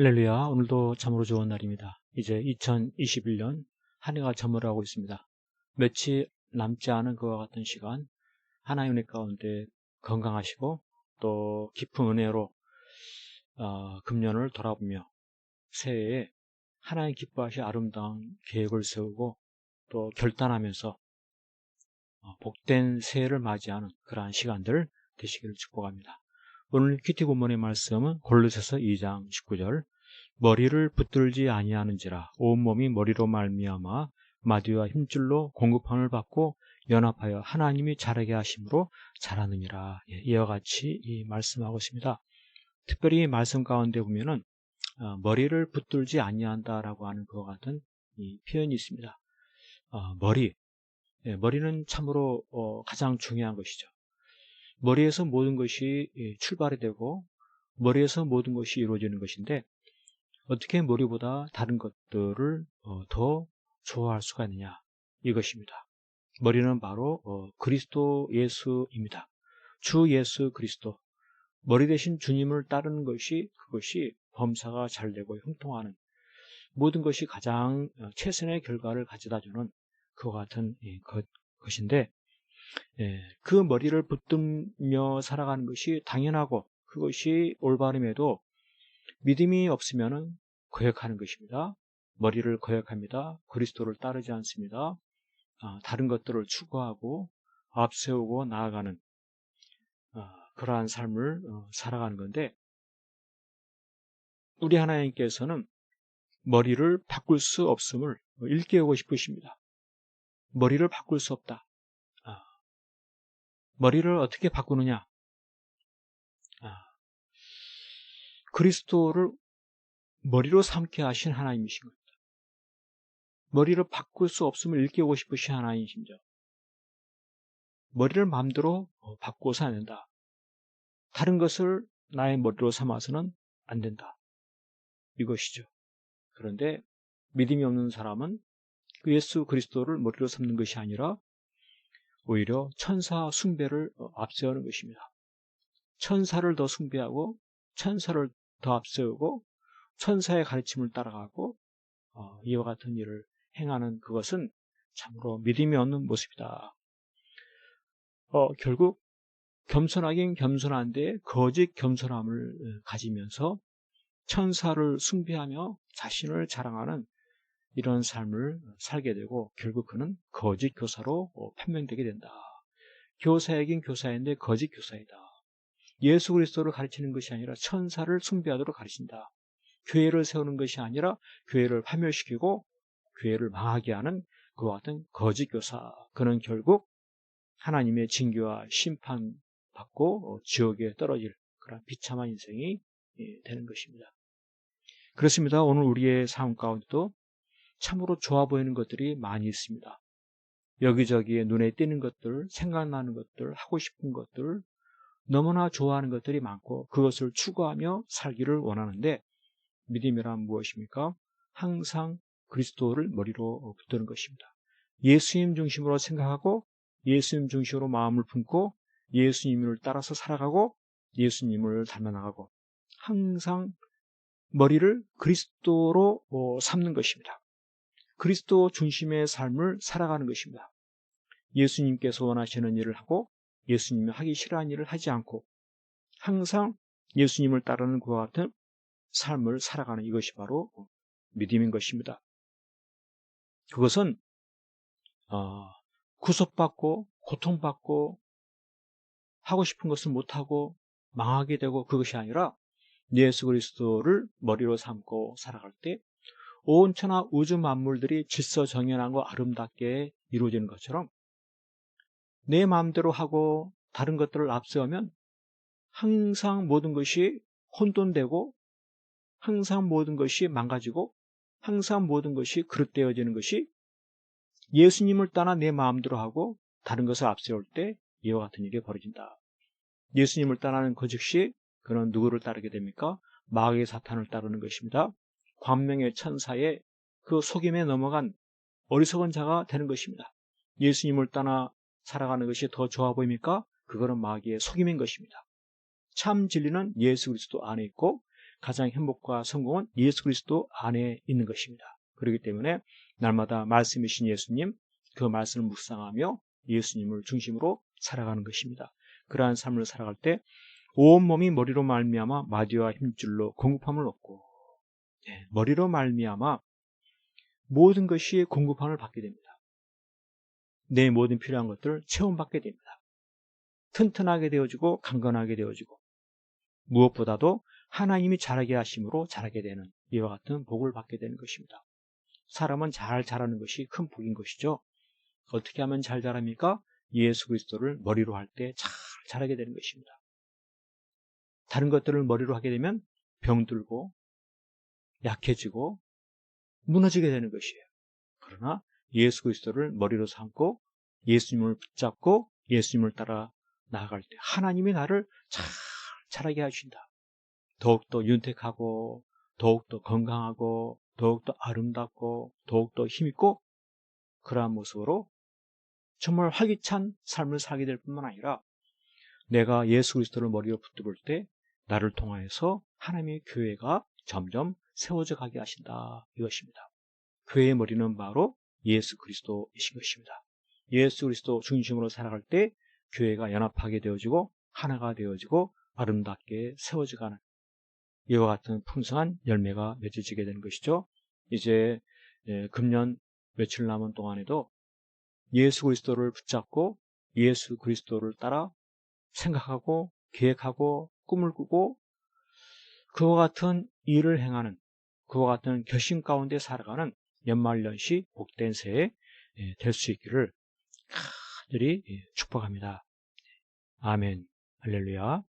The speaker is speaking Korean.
할렐루야, 오늘도 참으로 좋은 날입니다. 이제 2021년 한 해가 저물어가고 있습니다. 며칠 남지 않은 그와 같은 시간, 하나님의 은혜 가운데 건강하시고 또 깊은 은혜로 금년을 돌아보며 새해에 하나님 기뻐하실 아름다운 계획을 세우고 또 결단하면서 복된 새해를 맞이하는 그러한 시간들 되시기를 축복합니다. 오늘 큐티 본문의 말씀은 골로새서 2장 19절, 머리를 붙들지 아니하는지라 온몸이 머리로 말미암아 마디와 힘줄로 공급함을 받고 연합하여 하나님이 자라게 하심으로 자라느니라. 이와 같이 말씀하고 있습니다. 특별히 말씀 가운데 보면은 머리를 붙들지 아니한다라고 하는 그와 같은 이 표현이 있습니다. 머리는 참으로 가장 중요한 것이죠. 머리에서 모든 것이 출발이 되고 머리에서 모든 것이 이루어지는 것인데 어떻게 머리보다 다른 것들을 더 좋아할 수가 있느냐, 이것입니다. 머리는 바로 그리스도 예수입니다. 주 예수 그리스도, 머리 대신 주님을 따르는 그것이 범사가 잘 되고 형통하는, 모든 것이 가장 최선의 결과를 가져다주는 그와 같은 것인데, 그 머리를 붙들며 살아가는 것이 당연하고 그것이 올바름에도 믿음이 없으면 거역하는 것입니다. 머리를 거역합니다. 그리스도를 따르지 않습니다. 다른 것들을 추구하고 앞세우고 나아가는 그러한 삶을 살아가는 건데, 우리 하나님께서는 머리를 바꿀 수 없음을 일깨우고 싶으십니다. 머리를 바꿀 수 없다. 머리를 어떻게 바꾸느냐? 그리스도를 머리로 삼게 하신 하나님이신 겁니다. 머리를 바꿀 수 없음을 일깨우고 싶으신 하나님이십니다. 머리를 마음대로 바꾸어서 안 된다. 다른 것을 나의 머리로 삼아서는 안 된다. 이것이죠. 그런데 믿음이 없는 사람은 그 예수 그리스도를 머리로 삼는 것이 아니라 오히려 천사 숭배를 앞세우는 것입니다. 천사를 더 숭배하고 천사를 더 앞세우고 천사의 가르침을 따라가고 이와 같은 일을 행하는 그것은 참으로 믿음이 없는 모습이다. 결국 겸손하긴 겸손한데 거짓 겸손함을 가지면서 천사를 숭배하며 자신을 자랑하는 이런 삶을 살게 되고 결국 그는 거짓 교사로 판명되게 된다. 교사이긴 교사인데 거짓 교사이다. 예수 그리스도를 가르치는 것이 아니라 천사를 숭배하도록 가르친다. 교회를 세우는 것이 아니라 교회를 파멸시키고 교회를 망하게 하는 그와 같은 거짓 교사, 그는 결국 하나님의 징계와 심판받고 지옥에 떨어질 그런 비참한 인생이 되는 것입니다. 그렇습니다. 오늘 우리의 삶 가운데도 참으로 좋아 보이는 것들이 많이 있습니다. 여기저기에 눈에 띄는 것들, 생각나는 것들, 하고 싶은 것들, 너무나 좋아하는 것들이 많고 그것을 추구하며 살기를 원하는데, 믿음이란 무엇입니까? 항상 그리스도를 머리로 붙드는 것입니다. 예수님 중심으로 생각하고 예수님 중심으로 마음을 품고 예수님을 따라서 살아가고 예수님을 닮아나가고 항상 머리를 그리스도로 삼는 것입니다. 그리스도 중심의 삶을 살아가는 것입니다. 예수님께서 원하시는 일을 하고 예수님이 하기 싫어하는 일을 하지 않고 항상 예수님을 따르는 그와 같은 삶을 살아가는, 이것이 바로 믿음인 것입니다. 그것은 구속받고 고통받고 하고 싶은 것을 못하고 망하게 되고 그것이 아니라 예수 그리스도를 머리로 삼고 살아갈 때 온 천하 우주 만물들이 질서정연하고 아름답게 이루어지는 것처럼 내 마음대로 하고 다른 것들을 앞세우면 항상 모든 것이 혼돈되고 항상 모든 것이 망가지고 항상 모든 것이 그릇되어지는 것이, 예수님을 떠나 내 마음대로 하고 다른 것을 앞세울 때 이와 같은 일이 벌어진다. 예수님을 떠나는 그 즉시 그는 누구를 따르게 됩니까? 마귀의 사탄을 따르는 것입니다. 광명의 천사의 그 속임에 넘어간 어리석은 자가 되는 것입니다. 예수님을 떠나 살아가는 것이 더 좋아 보입니까? 그거는 마귀의 속임인 것입니다. 참 진리는 예수 그리스도 안에 있고 가장 행복과 성공은 예수 그리스도 안에 있는 것입니다. 그렇기 때문에 날마다 말씀이신 예수님, 그 말씀을 묵상하며 예수님을 중심으로 살아가는 것입니다. 그러한 삶을 살아갈 때 온몸이 머리로 말미암아 마디와 힘줄로 공급함을 얻고, 머리로 말미암아 모든 것이 공급함을 받게 됩니다. 내 모든 필요한 것들을 체험받게 됩니다. 튼튼하게 되어지고 강건하게 되어지고, 무엇보다도 하나님이 자라게 하심으로 자라게 되는 이와 같은 복을 받게 되는 것입니다. 사람은 잘 자라는 것이 큰 복인 것이죠. 어떻게 하면 잘 자랍니까? 예수 그리스도를 머리로 할 때 잘 자라게 되는 것입니다. 다른 것들을 머리로 하게 되면 병들고 약해지고 무너지게 되는 것이에요. 그러나 예수 그리스도를 머리로 삼고 예수님을 붙잡고 예수님을 따라 나아갈 때 하나님이 나를 잘 자라게 하신다. 더욱더 윤택하고 더욱더 건강하고 더욱더 아름답고 더욱더 힘있고, 그러한 모습으로 정말 활기찬 삶을 살게 될 뿐만 아니라 내가 예수 그리스도를 머리로 붙들을 때 나를 통하여서 하나님의 교회가 점점 세워져 가게 하신다, 이것입니다. 교회의 머리는 바로 예수 그리스도이신 것입니다. 예수 그리스도 중심으로 살아갈 때 교회가 연합하게 되어지고 하나가 되어지고 아름답게 세워져가는 이와 같은 풍성한 열매가 맺어지게 되는 것이죠. 이제 금년 며칠 남은 동안에도 예수 그리스도를 붙잡고 예수 그리스도를 따라 생각하고 계획하고 꿈을 꾸고 그와 같은 일을 행하는, 그와 같은 결심 가운데 살아가는 연말연시 복된 새해 될 수 있기를 간절히 축복합니다. 아멘. 할렐루야.